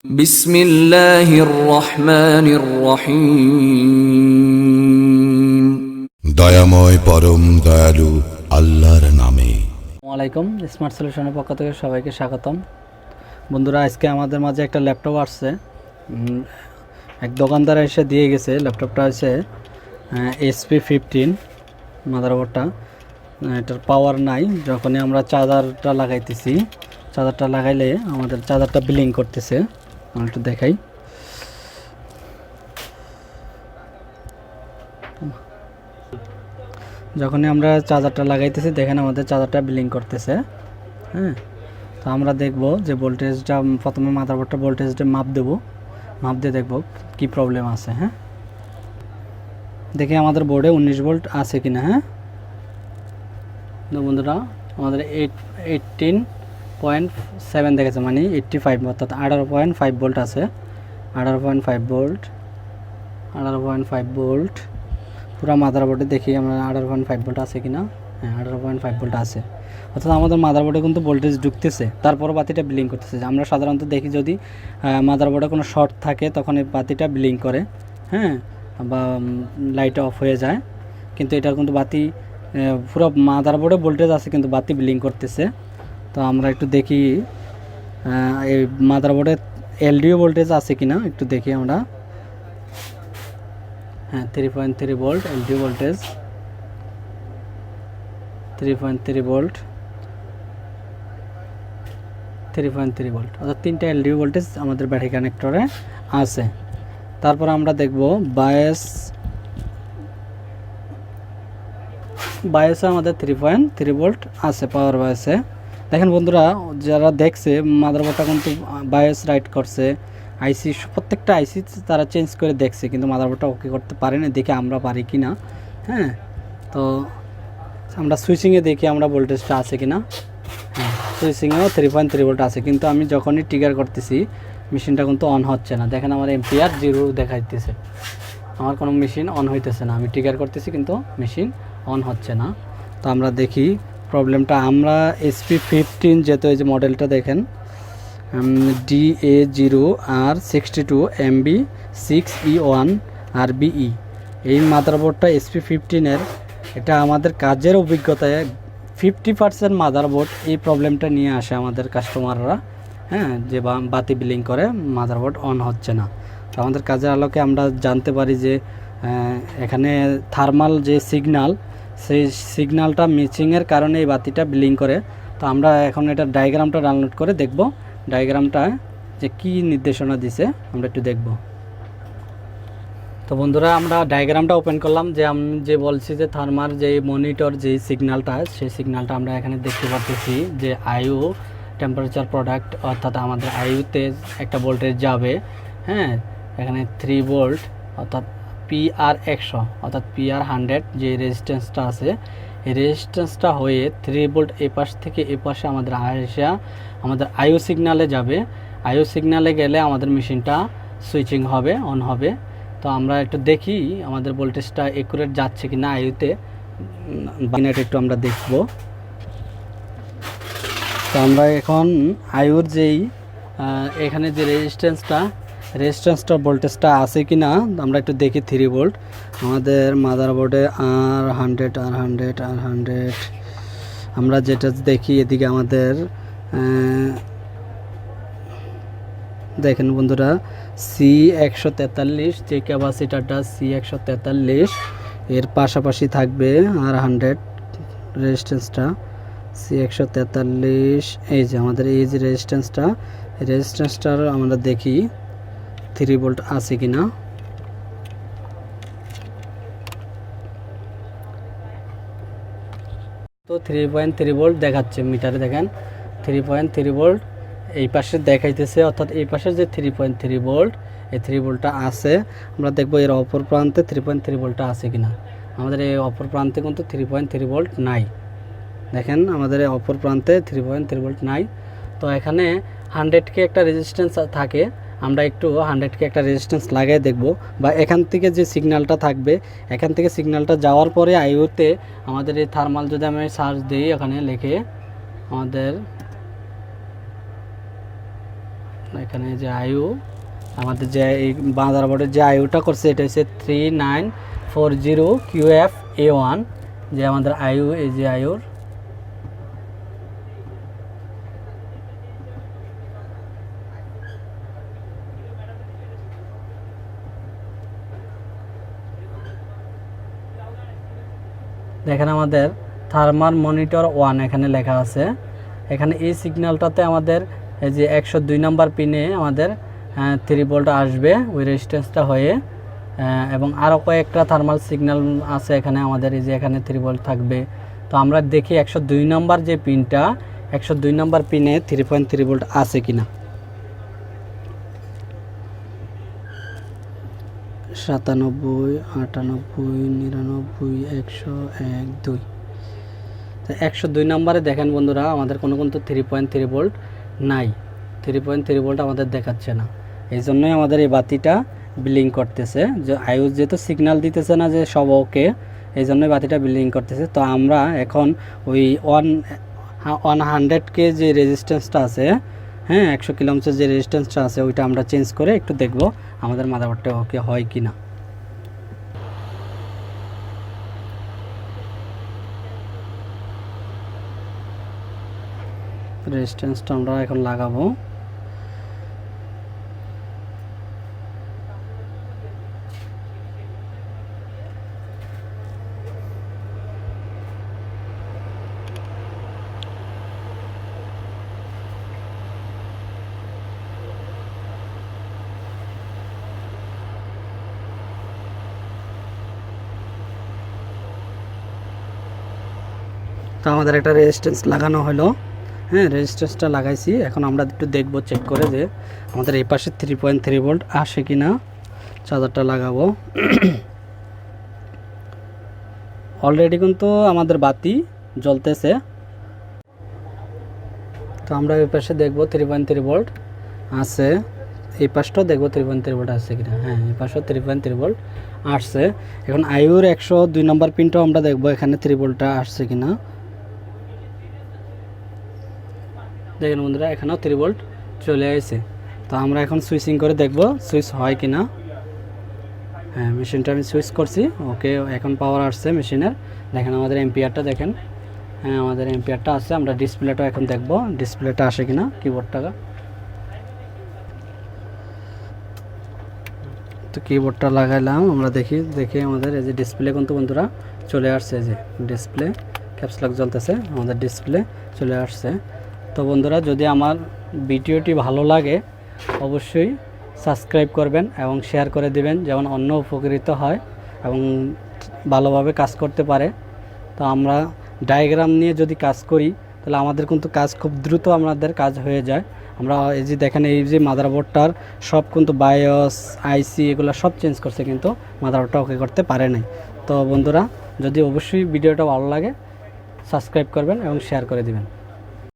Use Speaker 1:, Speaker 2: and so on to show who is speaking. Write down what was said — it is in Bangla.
Speaker 1: বিসমিল্লাহির রহমানির রহিম।
Speaker 2: দয়াময় পরম দয়ালু আল্লাহর নামে।
Speaker 3: আসসালামু আলাইকুম। স্মার্ট সলিউশনের পক্ষ থেকে সবাইকে স্বাগতম। বন্ধুরা, আজকে আমাদের মাঝে একটা ল্যাপটপ আসছে। এক দোকানদার এসে দিয়ে গেছে। ল্যাপটপটা হচ্ছে SP15 মাদারবোর্ডটা। এটার পাওয়ার নাই। যখনই আমরা চার্জারটা লাগাইতেছি, চার্জারটা লাগাইলে আমাদের চার্জারটা ব্লিং করতেছে। আমি একটু দেখাই। যখনই আমরা চার্জারটা লাগাইতেছি দেখেন আমাদের চার্জারটা ব্লিং করতেছে। হ্যাঁ, তো আমরা দেখব যে ভোল্টেজটা, প্রথমে মাদারবোর্ডটা ভোল্টেজটা মাপ দেব, মাপ দিয়ে দেখব কি প্রবলেম আছে। হ্যাঁ, দেখি আমাদের বোর্ডে 19 ভোল্ট আছে কিনা। হ্যাঁ তো বন্ধুরা, আমাদের 18.7 দেখেছে, মানে 85, অর্থাৎ 18.5 ভোল্ট আছে। 18.5 ভোল্ট, 18.5 ভোল্ট পুরো মাদারবোর্ডে দেখি আমরা 18.5 ভোল্ট আছে কিনা। হ্যাঁ, 18.5 ভোল্ট আছে। অর্থাৎ আমাদের মাদারবোর্ডে কিন্তু ভোল্টেজ ঢুকতেছে, তারপরও বাতিটা ব্লিং করতেছে। আমরা সাধারণত দেখি যদি মাদারবোর্ডে কোনো শর্ট থাকে তখন এই বাতিটা ব্লিং করে, হ্যাঁ, বা লাইট অফ হয়ে যায়। কিন্তু এটার কিন্তু বাতি পুরো মাদারবোর্ডে ভোল্টেজ আছে কিন্তু বাতি ব্লিং করতেছে। তো আমরা একটু দেখি এই মাদারবোর্ডে LDO ভোল্টেজ আছে কিনা একটু দেখি আমরা। হ্যাঁ, 3.3 volt LDO voltage, 3.3 volt, 3.3 volt, অর্থাৎ 3টা LDO ভোল্টেজ আমাদের ব্যাটারি কানেক্টরে আছে। তারপর আমরা দেখব বায়াসে আমাদের 3.3 ভোল্ট আছে, পাওয়ার বায়াসে। দেখেন বন্ধুরা, যারা দেখছে মাদারবোর্ডটা কিন্তু বায়াস রাইট করছে, আইসি প্রত্যেকটা আইসি তারা চেঞ্জ করে দেখছে, কিন্তু মাদারবোর্ডটা ওকে করতে পারে না। দেখে আমরা পারি কি না। হ্যাঁ, তো আমরা সুইচিংয়ে দেখি আমরা ভোল্টেজটা আছে কিনা। হ্যাঁ, সুইচিংয়েও 3.3 ভোল্ট আছে, কিন্তু আমি যখনই ট্রিগার করতেছি মেশিনটা কিন্তু অন হচ্ছে না। দেখেন আমার এম্পিয়ার 0 দেখাইতেছে, আমার কোনো মেশিন অন হইতেছে না। আমি ট্রিগার করতেছি কিন্তু মেশিন অন হচ্ছে না। তো আমরা দেখি প্রবলেমটা। আমরা SP15 যেহেতু এই যে মডেলটা দেখেন, DA0R62MB6E1RBE, এই মাদারবোর্ডটা SP15-এর। এটা আমাদের কাজের অভিজ্ঞতায় 50% মাদারবোর্ড এই প্রবলেমটা নিয়ে আসে আমাদের কাস্টমাররা। হ্যাঁ, যে বাতি ব্লিং করে, মাদারবোর্ড অন হচ্ছে না। তো আমাদের কাজের আলোকে আমরা জানতে পারি যে এখানে থার্মাল যে সিগন্যাল, সেই সিগন্যালটা মিসিংয়ের কারণে এই বাতিটা ব্লিং করে। তো আমরা এখন এটা ডায়াগ্রামটা ডাউনলোড করে দেখব, ডায়াগ্রামটা যে কি নির্দেশনা দিছে আমরা একটু দেখব। তো বন্ধুরা, আমরা ডায়াগ্রামটা ওপেন করলাম। যে আমি যে বলছি যে থার্মাল যে মনিটর যে সিগন্যালটা, সেই সিগন্যালটা আমরা এখানে দেখতে পাচ্ছি যে আইউ টেম্পারেচার প্রোডাক্ট, অর্থাৎ আমাদের আইউতে একটা ভোল্টেজ যাবে। হ্যাঁ, এখানে 3 ভোল্ট, অর্থাৎ PR100, অর্থাৎ PR100 যে রেজিস্ট্যান্সটা আছে, এই রেজিস্ট্যান্সটা হয়ে 3 ভোল্ট এ পাশ থেকে এ পাশে আমাদের আসা আমাদের আইউ সিগন্যালে যাবে। আইউ সিগন্যালে গেলে আমাদের মেশিনটা সুইচিং হবে, অন হবে। তো আমরা একটু দেখি আমাদের ভোল্টেজটা একুরেট যাচ্ছে কি না আইউতে, বাইনারি একটু আমরা দেখব। তো আমরা এখন আইউর যেই এখানে যে রেজিস্ট্যান্সটা ভোল্টেজটা আছে কি না আমরা একটু দেখি। 3 ভোল্ট আমাদের মাদারবোর্ডে R100 আমরা যেটা দেখি এদিকে আমাদের দেখেন বন্ধুরা, C143 যে ক্যাপাসিটারটা C143, এর পাশাপাশি থাকবে R100 রেজিস্ট্যান্সটা। C143, এই যে আমাদের এই যে রেজিস্ট্যান্সটার আমরা দেখি 3 ভোল্ট আছে কিনা। তো 3.3 ভোল্ট দেখাচ্ছে মিটারে, দেখেন 3.3 ভোল্ট এই পাশে দেখাইতেছে, অর্থাৎ এই পাশে যে 3.3 ভোল্ট, এই 3 ভোল্টটা আছে। আমরা দেখব এর অপর প্রান্তে 3.3 ভোল্টটা আছে কিনা। আমাদের এই অপর প্রান্তে কিন্তু 3.3 ভোল্ট নাই। দেখেন আমাদের এই অপর প্রান্তে 3.3 ভোল্ট নাই। তো এখানে 100K একটা রেজিস্ট্যান্স থাকে, আমরা একটু 100K একটা রেজিস্ট্যান্স লাগিয়ে দেখব। বা এখান থেকে যে সিগন্যালটা থাকবে, এখান থেকে সিগন্যালটা যাওয়ার পরে আইওতে আমাদের এই থার্মাল যদি আমি সার্চ দিই, এখানে লিখে আমাদের এখানে যে আয়ু আমাদের যে এই মাদারবোর্ডের যে আয়ুটা করছে এটা হচ্ছে 3940 QF A1, যে আমাদের আয়ু, এই যে আয়ুর দেখেন আমাদের থার্মাল মনিটর 1 এখানে লেখা আছে। এখানে এই সিগন্যালটাতে আমাদের এই যে 102 নাম্বার পিনে আমাদের 3 ভোল্ট আসবে ওই রেজিস্ট্যান্সটা হয়ে, এবং আরও কয়েকটা থার্মাল সিগন্যাল আছে এখানে আমাদের, এই যে এখানে 3 ভোল্ট থাকবে। তো আমরা দেখি 102 নাম্বার যে পিনটা, 102 নাম্বার পিনে 3.3 ভোল্ট আছে কিনা। 97, 98, 99, 100, 1, 2। তো 102 নম্বরে দেখেন বন্ধুরা আমাদের কোনো কিন্তু 3.3 ভোল্ট নাই, 3.3 ভোল্ট আমাদের দেখাচ্ছে না। এই জন্যই আমাদের এই বাতিটা ব্লিঙ্ক করতেছে, যে আয়ুষ যেহেতু সিগন্যাল দিতেছে না যে সব ওকে, এই জন্যই বাতিটা ব্লিঙ্ক করতেছে। তো আমরা এখন ওই 100K যে রেজিস্ট্যান্সটা আছে, হ্যাঁ 100 কিলো ওহমের যে রেজিস্ট্যান্সটা আছে ওইটা আমরা চেঞ্জ করে একটু দেখব আমাদের মাদারবোর্ডটা ওকে হয় কি না। রেজিস্ট্যান্সটা আমরা এখন লাগাবো। তো আমাদের একটা রেজিস্ট্যান্স লাগানো হলো, হ্যাঁ রেজিস্ট্যান্সটা লাগাইছি। এখন আমরা একটু দেখবো চেক করে যে আমাদের এই পাশে 3.3 ভোল্ট আসে কি না। চার্জারটা লাগাবো। অলরেডি কিন্তু আমাদের বাতি জ্বলতেছে। তো আমরা এই পাশে দেখবো 3.3 ভোল্ট আছে, এই পাশটাও দেখবো 3.3 ভোল্ট আসছে কিনা। হ্যাঁ এই পাশেও 3.3 ভোল্ট আসছে। এখন আয়ুর 102 নম্বর পিনটাও আমরা দেখবো এখানে 3 ভোল্টটা আসছে কিনা। দেখেন বন্ধুরা এখানেও 3 ভোল্ট চলে আসছে। তো আমরা এখন সুইচিং করে দেখব সুইচ হয় কিনা। হ্যাঁ মেশিনটা আমি সুইচ করছি, ওকে এখন পাওয়ার আসছে মেশিনের। দেখেন আমাদের এম্পিয়ারটা দেখেন, হ্যাঁ আমাদের এম্পিয়ারটা আসছে। আমরা ডিসপ্লেটা এখন দেখব ডিসপ্লেটা আসে কিনা কিবোর্ডটা। তো কিবোর্ডটা লাগাইলাম, আমরা দেখি আমাদের এই যে ডিসপ্লে কিন্তু বন্ধুরা চলে আসছে, যে ডিসপ্লে ক্যাপস লক জ্বলতেছে, আমাদের ডিসপ্লে চলে আসছে। তো বন্ধুরা যদি আমার ভিডিওটি ভালো লাগে অবশ্যই সাবস্ক্রাইব করবেন এবং শেয়ার করে দিবেন, যেমন অন্য উপকৃত হয় এবং ভালোভাবে কাজ করতে পারে। তো আমরা ডায়াগ্রাম নিয়ে যদি কাজ করি তাহলে আমাদের কিন্তু কাজ খুব দ্রুত আমাদের কাজ হয়ে যায়। আমরা এই যে দেখেন এই যে মাদারবোর্ডটার সব কিন্তু বায়োস আইসি এগুলো সব চেঞ্জ করছে, কিন্তু মাদারবোর্ডটা ওকে করতে পারে নাই। তো বন্ধুরা যদি অবশ্যই ভিডিওটা ভালো লাগে সাবস্ক্রাইব করবেন এবং শেয়ার করে দিবেন।